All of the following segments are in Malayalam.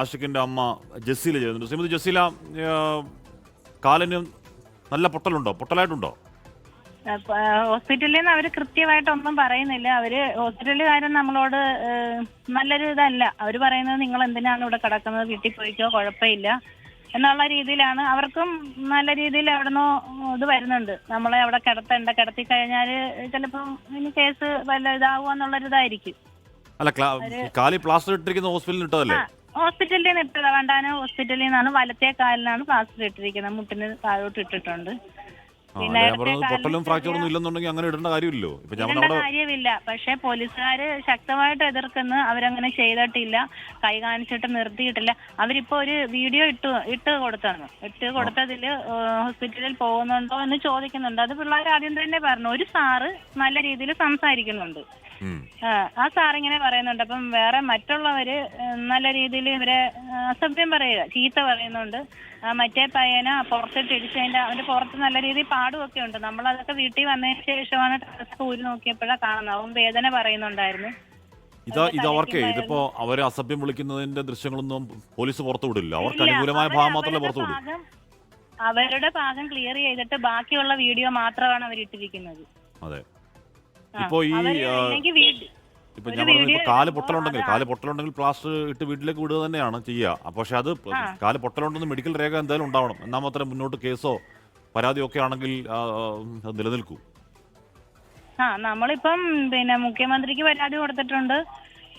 ആഷിഖിന്റെ അമ്മ ജസീല ചെയ്യുന്നുണ്ട്. ശ്രീമതി ജസീല, കാലിന് നല്ല പൊട്ടലുണ്ടോ, പൊട്ടലായിട്ടുണ്ടോ? ഹോസ്പിറ്റലിൽ നിന്ന് അവർ കൃത്യമായിട്ടൊന്നും പറയുന്നില്ല. അവര് ഹോസ്പിറ്റലുകാരൻ നമ്മളോട് നല്ലൊരു ഇതല്ല. അവർ പറയുന്നത് നിങ്ങൾ എന്തിനാണ് ഇവിടെ കിടക്കുന്നത്, വീട്ടിൽ പോയിക്കോ, കുഴപ്പമില്ല എന്നുള്ള രീതിയിലാണ്. അവർക്കും നല്ല രീതിയിൽ എവിടുന്നോ ഇത് വരുന്നുണ്ട്, നമ്മളെ അവിടെ കിടത്തണ്ട, കിടത്തി കഴിഞ്ഞാൽ ചിലപ്പം ഇനി കേസ് വല്ല ഇതാവുക എന്നുള്ളൊരിതായിരിക്കും. അല്ല, കാലി പ്ലാസ്റ്റർ ഇട്ടിരിക്കുന്ന ഹോസ്പിറ്റലിൽ ഇട്ടതല്ലേ? ഹോസ്പിറ്റലിൽ നിന്ന് ഇട്ടത്, വണ്ടാനം ഹോസ്പിറ്റലിൽ നിന്നാണ്. വലത്തേ കാലിനാണ് പ്ലാസ്റ്റർ ഇട്ടിരിക്കുന്നത്, മുട്ടിന് താഴോട്ട് ഇട്ടിട്ടുണ്ട്. പിന്നെ പൊട്ടലും ഫ്രാക്ചറൊന്നും ഇല്ലെന്നുണ്ടെങ്കിൽ അങ്ങനെ ഇടേണ്ട കാര്യമില്ലല്ലോ. കാര്യമില്ല. പക്ഷെ പോലീസുകാര് ശക്തമായിട്ട് എതിർക്കുന്നു. അവരങ്ങനെ ചെയ്തിട്ടില്ല, കൈ കാണിച്ചിട്ട് നിർത്തിയിട്ടില്ല. അവരിപ്പോ ഒരു വീഡിയോ ഇട്ട് കൊടുത്തതില് ഹോസ്പിറ്റലിൽ പോകുന്നുണ്ടോ എന്ന് ചോദിക്കുന്നുണ്ട്. അത് പിള്ളേർ ആദ്യം തന്നെ പറഞ്ഞു. ഒരു സാറ് നല്ല രീതിയിൽ സംസാരിക്കുന്നുണ്ട്. ആ സാറിങ്ങനെ പറയുന്നുണ്ട്. അപ്പം വേറെ മറ്റുള്ളവര് നല്ല രീതിയിൽ ഇവരെ അസഭ്യം പറയുക, ചീത്ത പറയുന്നുണ്ട്. മറ്റേ പയ്യനെ പുറത്തിട്ട് ഇടിച്ചതിന്റെ അവന്റെ പുറത്ത് നല്ല രീതിയിൽ പാടുമൊക്കെ ഉണ്ട്. നമ്മളതൊക്കെ വീട്ടിൽ വന്നതിന് ശേഷമാണ് ഊരി നോക്കിയപ്പോഴാണ് കാണുന്നത്. അവൻ വേദന പറയുന്നുണ്ടായിരുന്നു. ഇതിപ്പോ അവരെ അസഭ്യം വിളിക്കുന്നതിന്റെ ദൃശ്യങ്ങളൊന്നും പോലീസ് പുറത്തു വിടില്ല. അവർക്ക് അനുകൂലമായ ഭാഗം മാത്രമേ പുറത്തു വിടൂ. അവരുടെ ഭാഗം ക്ലിയർ ചെയ്തിട്ട് ബാക്കിയുള്ള വീഡിയോ മാത്രമാണ് അവരിട്ടിരിക്കുന്നത്. അതെ. ഇപ്പൊ ഞാൻ പറഞ്ഞു, കാല് പൊട്ടലുണ്ടെങ്കിൽ പ്ലാസ്റ്റർ ഇട്ട് വീട്ടിലേക്ക് വിടുക തന്നെയാണ് ചെയ്യുക. പക്ഷെ അത് കാല് പൊട്ടലുണ്ടെന്ന് മെഡിക്കൽ രേഖ എന്തായാലും ഉണ്ടാവണം. എന്നാൽ മാത്രമേ മുന്നോട്ട് കേസോ പരാതിയോ ഒക്കെ ആണെങ്കിൽ നിലനിൽക്കൂ. നമ്മളിപ്പം പിന്നെ മുഖ്യമന്ത്രിക്ക് പരാതി കൊടുത്തിട്ടുണ്ട്,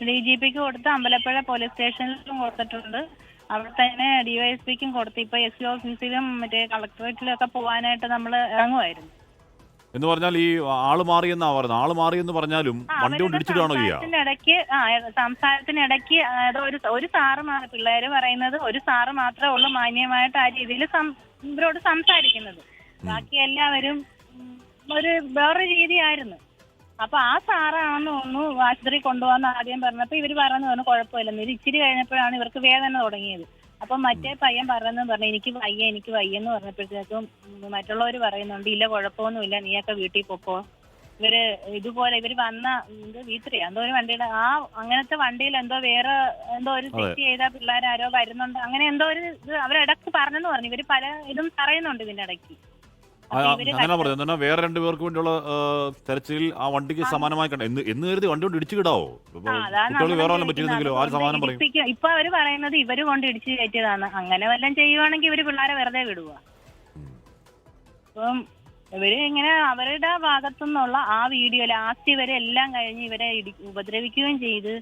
DGPക്ക് കൊടുത്ത്, അമ്പലപ്പുഴ പോലീസ് സ്റ്റേഷനിലും കൊടുത്തിട്ടുണ്ട്, അവിടെ തന്നെ DYSPക്കും കൊടുത്തു. ഇപ്പൊ SC ഓഫീസിലും മറ്റേ കളക്ടറേറ്റിലും ഒക്കെ പോവാനായിട്ട് നമ്മൾ ഇറങ്ങുമായിരുന്നു. എന്ന് പറഞ്ഞാൽ ഈ ആള് മാറിയെന്നാ പറയുന്നത്. ആള് മാറിയെന്ന് പറഞ്ഞാലും വണ്ടി കൊണ്ട് ഇടിച്ചിട്ടാണോ ചെയ്യുക? സംസാരത്തിനിടയ്ക്ക് ഒരു സാറ് പിള്ളേര് പറയുന്നത് ഒരു സാറ് മാത്രമേ ഉള്ളൂ മാന്യമായിട്ട് ആ രീതിയിൽ ഇവരോട് സംസാരിക്കുന്നത്. ബാക്കി എല്ലാവരും ഒരു വേറൊരു രീതിയായിരുന്നു. അപ്പൊ ആ സാറാണെന്ന് തോന്നുന്നു ആശുപത്രി കൊണ്ടുപോകാന്ന് ആദ്യം പറഞ്ഞപ്പോ ഇവര് പറഞ്ഞു കുഴപ്പമില്ലെന്ന്. ഇത് ഇച്ചിരി കഴിഞ്ഞപ്പോഴാണ് ഇവർക്ക് വേദന തുടങ്ങിയത്. അപ്പൊ മറ്റേ പയ്യൻ പറഞ്ഞു എനിക്ക് വയ്യെന്ന് പറഞ്ഞപ്പോഴത്തേക്കും മറ്റുള്ളവർ പറയുന്നുണ്ട് ഇല്ല കുഴപ്പമൊന്നുമില്ല, നീയൊക്കെ വീട്ടിൽ പൊക്കോ. ഇവര് വന്ന വീട്ടിലാ എന്തോ ഒരു വണ്ടിയുടെ അങ്ങനത്തെ വണ്ടിയിൽ വേറെ ഒരു തെറ്റ് ചെയ്ത പിള്ളേരാരോ വരുന്നുണ്ട്, അങ്ങനെ എന്തോ ഒരു ഇത് അവരിടക്ക് പറഞ്ഞെന്ന് പറഞ്ഞു. ഇവര് പല ഇതും പറയുന്നുണ്ട് ഇതിന്റെ ഇടയ്ക്ക്. വേറെ 2 പേർക്ക് വേണ്ടിയുള്ള തെരച്ചിൽ ആ വണ്ടിക്ക് സമാനമായി എന്ന് കരുതി വണ്ടി കൊണ്ട് ഇടിച്ചു കിടാവോ? വേറെ പറ്റിയിരുന്നെങ്കിലോ ആര് സമാനം പറയും? ഇപ്പൊ അവര് പറയുന്നത് ഇവര് കൊണ്ട് ഇടിച്ചു കയറ്റിയതാണ്. അങ്ങനെ വല്ലതും ചെയ്യുവാണെങ്കിൽ ഇവര് പിള്ളേരെ വെറുതെ വിടുക. അപ്പം ഇവര് ഇങ്ങനെ അവരുടെ ഭാഗത്തുനിന്നുള്ള ആ വീഡിയോ ലാസ്റ്റ് ഇവരെ എല്ലാം കഴിഞ്ഞ് ഇവരെ ഉപദ്രവിക്കുകയും ചെയ്ത്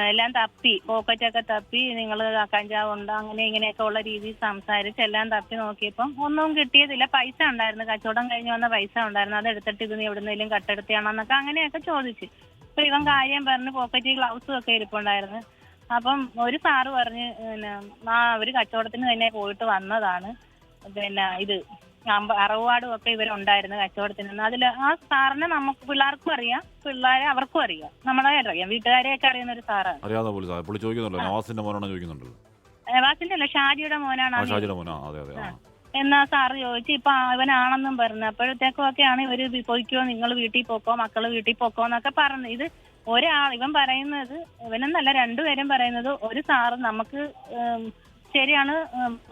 എല്ലാം തപ്പി, പോക്കറ്റൊക്കെ തപ്പി, നിങ്ങൾ കഞ്ചാവുണ്ടോ അങ്ങനെ ഇങ്ങനെയൊക്കെ ഉള്ള രീതിയിൽ സംസാരിച്ച് എല്ലാം തപ്പി നോക്കിയപ്പം ഒന്നും കിട്ടിയതില്ല. പൈസ ഉണ്ടായിരുന്നു, കച്ചവടം കഴിഞ്ഞ് വന്ന പൈസ ഉണ്ടായിരുന്നു, അത് എടുത്തിട്ട് ഇത് എവിടുന്നേലും കട്ടെടുത്തിയാണെന്നൊക്കെ അങ്ങനെയൊക്കെ ചോദിച്ച്. അപ്പൊ ഇവൻ കാര്യം പറഞ്ഞ് പോക്കറ്റിൽ ഗ്ലൗസും ഒക്കെ ഇരിപ്പുണ്ടായിരുന്നു. അപ്പം ഒരു സാറ് പറഞ്ഞ് അവര് കച്ചവടത്തിന് തന്നെ പോയിട്ട് വന്നതാണ്, പിന്നെ ഇത് അറവാടും ഒക്കെ ഇവരുണ്ടായിരുന്നു കച്ചവടത്തിന്. അതിൽ ആ സാറിനെ നമുക്ക് പിള്ളേർക്കും അറിയാം, പിള്ളേരെ അവർക്കും അറിയാം, നമ്മളെ അറിയാം, വീട്ടുകാരെയൊക്കെ അറിയുന്ന ഒരു സാറാണ്. നവാസിന്റെ അല്ല, ഷാജിയുടെ മോനാണ് എന്നാ സാറ് ചോദിച്ചു. ഇപ്പൊ ഇവനാണെന്നും പറഞ്ഞു. അപ്പോഴത്തേക്കും ഒക്കെയാണ് ഇവര് പോയിക്കോ, നിങ്ങൾ വീട്ടിൽ പോക്കോ, മക്കള് വീട്ടിൽ പോക്കോ എന്നൊക്കെ പറഞ്ഞു. ഇത് ഇവൻ പറയുന്നത്, ഇവനെന്നല്ല 2 പേരും പറയുന്നത്, ഒരു സാറ് നമുക്ക് ശരിയാണ്,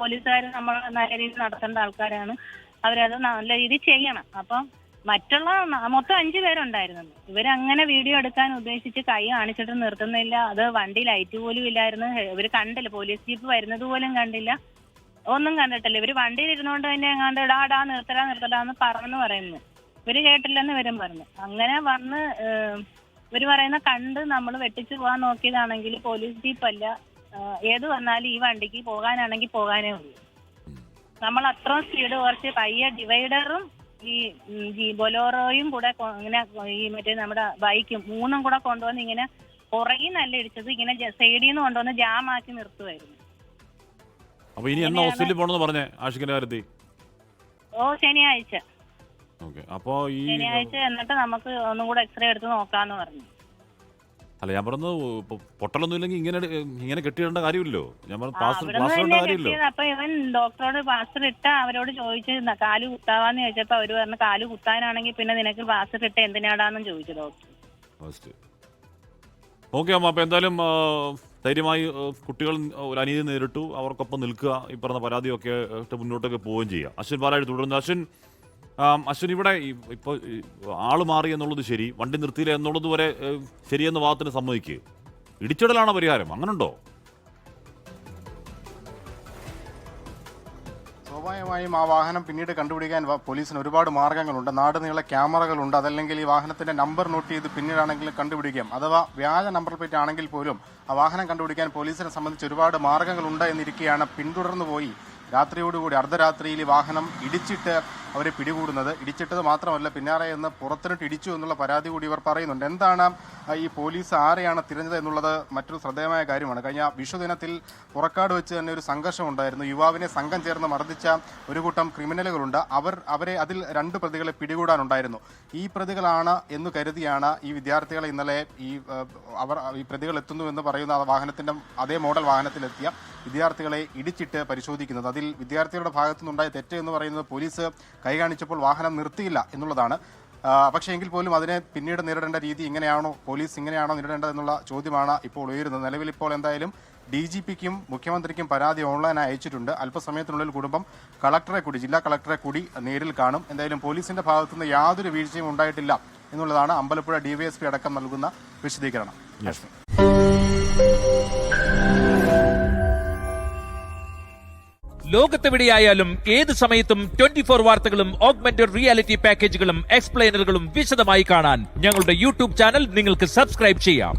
പോലീസുകാർ നമ്മൾ നല്ല രീതിയിൽ നടത്തേണ്ട ആൾക്കാരാണ്, അവരത് നല്ല രീതിയിൽ ചെയ്യണം. അപ്പം മറ്റുള്ള മൊത്തം 5 പേരുണ്ടായിരുന്നു. ഇവരങ്ങനെ വീഡിയോ എടുക്കാൻ ഉദ്ദേശിച്ച് കൈ കാണിച്ചിട്ട് നിർത്തുന്നില്ല. അത് വണ്ടി ലൈറ്റ് പോലും ഇല്ലായിരുന്നു. ഇവര് കണ്ടില്ല, പോലീസ് ജീപ്പ് വരുന്നത് പോലും കണ്ടില്ല, ഒന്നും കണ്ടിട്ടില്ല. ഇവര് വണ്ടിയിൽ ഇരുന്നുകൊണ്ട് തന്നെ എങ്ങാണ്ട് നിർത്തടാന്ന് പറഞ്ഞു പറയുന്നു. ഇവര് കേട്ടില്ലെന്ന് ഇവരും പറഞ്ഞു. അങ്ങനെ വന്ന് ഇവര് പറയുന്ന കണ്ട് നമ്മൾ വെട്ടിച്ചു പോകാൻ നോക്കിയതാണെങ്കിൽ പോലീസ് ജീപ്പല്ല, ഏത് വന്നാലും ഈ വണ്ടിക്ക് പോകാനാണെങ്കിൽ പോകാനേ ഉള്ളൂ. നമ്മൾ അത്രയും സ്പീഡ് കുറച്ച് പയ്യെ ഡിവൈഡറും ഈ ബൊലോറോയും കൂടെ ഇങ്ങനെ ഈ മറ്റേ നമ്മുടെ ബൈക്കും 3ഉം കൂടെ കൊണ്ടുവന്ന് ഇങ്ങനെ പുറകിൽ നല്ല ഇടിച്ചത് ഇങ്ങനെ സൈഡിൽ നിന്ന് കൊണ്ടുവന്ന് ജാമാക്കി നിർത്തുമായിരുന്നു. ശനിയാഴ്ച എന്നിട്ട് നമുക്ക് ഒന്നും കൂടെ എക്സ്റേ എടുത്ത് നോക്കാന്ന് പറഞ്ഞു. അല്ല, ഞാൻ പറഞ്ഞു പൊട്ടലൊന്നും ഇല്ലെങ്കിൽ ഇങ്ങനെ കെട്ടിയിടേണ്ട കാര്യമില്ലല്ലോ. അപ്പൊ ഇവൻ ഡോക്ടറോട് പ്ലാസ്റ്റർ ഇട്ട അവരോട് ചോദിച്ചു കാല് കുത്താവാന്ന് ചോദിച്ചപ്പോ അവര് പറഞ്ഞു കാല് കുത്താനാണെങ്കിൽ പിന്നെ നിനക്ക് പ്ലാസ്റ്റർ ഇട്ട എന്തിനാടാന്നും ചോദിച്ചു ഡോക്ടർ. ഓക്കെ അമ്മ, അപ്പൊ എന്തായാലും ധൈര്യമായി കുട്ടികൾ ഒരു അനീതി നേരിട്ടു, അവർക്കൊപ്പം നിൽക്കുക, ഈ പറഞ്ഞ പരാതിയൊക്കെ ഇട്ട് മുന്നോട്ടൊക്കെ പോവുകയും ചെയ്യുക. അശ്വിൻ പാലാഴി തുടരുന്നു. അശ്വിൻ ഇവിടെ ഇപ്പോൾ ആള് മാറി എന്നുള്ളത് ശരി, വണ്ടി നിർത്തിയില്ല എന്നുള്ളത് വരെ ശരിയെന്ന വാദത്തിന് സമ്മതിക്കുക, ഇടിച്ചിടലാണ് പരിഹാരം, അങ്ങനുണ്ടോ? സ്വാഭാവികമായും ആ വാഹനം പിന്നീട് കണ്ടുപിടിക്കാൻ പോലീസിന് ഒരുപാട് മാർഗ്ഗങ്ങളുണ്ട്. നാട് നീളെ ക്യാമറകളുണ്ട്. അതല്ലെങ്കിൽ ഈ വാഹനത്തിന്റെ നമ്പർ നോട്ട് ചെയ്ത് പിന്നീടാണെങ്കിലും കണ്ടുപിടിക്കാം. അഥവാ വ്യാജ നമ്പർ പ്ലേറ്റ് ആണെങ്കിൽ പോലും ആ വാഹനം കണ്ടുപിടിക്കാൻ പോലീസിനെ സംബന്ധിച്ച് ഒരുപാട് മാർഗ്ഗങ്ങളുണ്ട് എന്നിരിക്കെയാണ് പിന്തുടർന്നു പോയി രാത്രിയോടുകൂടി അർദ്ധരാത്രിയിൽ ഈ വാഹനം ഇടിച്ചിട്ട് അവരെ പിടികൂടുന്നത്. ഇടിച്ചിട്ടത് മാത്രമല്ല, പിന്നാലെ എന്ന് പുറത്തിനിട്ട് ഇടിച്ചു എന്നുള്ള പരാതി കൂടി ഇവർ പറയുന്നുണ്ട്. എന്താണ് ഈ പോലീസ് ആരെയാണ് തിരഞ്ഞത് എന്നുള്ളത് മറ്റൊരു ശ്രദ്ധേയമായ കാര്യമാണ്. കഴിഞ്ഞ വിഷുദിനത്തിൽ പുറക്കാട് വെച്ച് തന്നെ ഒരു സംഘർഷം ഉണ്ടായിരുന്നു. യുവാവിനെ സംഘം ചേർന്ന് മർദ്ദിച്ച ഒരു കൂട്ടം ക്രിമിനലുകളുണ്ട്. അവരെ അതിൽ 2 പ്രതികളെ പിടികൂടാനുണ്ടായിരുന്നു. ഈ പ്രതികളാണ് എന്ന് കരുതിയാണ് ഈ വിദ്യാർത്ഥികളെ ഇന്നലെ ഈ പ്രതികൾ എത്തുന്നു എന്ന് പറയുന്ന വാഹനത്തിന്റെ അതേ മോഡൽ വാഹനത്തിലെത്തിയ വിദ്യാർത്ഥികളെ ഇടിച്ചിട്ട് പരിശോധിക്കുന്നത്. അതിൽ വിദ്യാർത്ഥികളുടെ ഭാഗത്തു നിന്നുണ്ടായ തെറ്റ് എന്ന് പറയുന്നത് പോലീസ് കൈ കാണിച്ചപ്പോൾ വാഹനം നിർത്തിയില്ല എന്നുള്ളതാണ്. പക്ഷേ എങ്കിൽ പോലും അതിനെ പിന്നീട് നേരിടേണ്ട രീതി ഇങ്ങനെയാണോ, പോലീസ് ഇങ്ങനെയാണോ നേരിടേണ്ടത് എന്നുള്ള ചോദ്യമാണ് ഇപ്പോൾ ഉയരുന്നത്. നിലവിൽ ഇപ്പോൾ എന്തായാലും DGPക്കും മുഖ്യമന്ത്രിക്കും പരാതി ഓൺലൈനായി അയച്ചിട്ടുണ്ട്. അല്പസമയത്തിനുള്ളിൽ കുടുംബം ജില്ലാ കളക്ടറെ കൂടി നേരിൽ കാണും. എന്തായാലും പോലീസിന്റെ ഭാഗത്തുനിന്ന് യാതൊരു വീഴ്ചയും ഉണ്ടായിട്ടില്ല എന്നുള്ളതാണ് അമ്പലപ്പുഴ DYSP അടക്കം നൽകുന്ന വിശദീകരണം. ലോകത്തെവിടെയായാലും ഏത് സമയത്തും 24 വാർത്തകളും ഓഗ്മെന്റഡ് റിയാലിറ്റി പാക്കേജുകളും എക്സ്പ്ലെയിനറുകളും വിശദമായി കാണാൻ ഞങ്ങളുടെ യൂട്യൂബ് ചാനൽ നിങ്ങൾക്ക് സബ്സ്ക്രൈബ് ചെയ്യാം.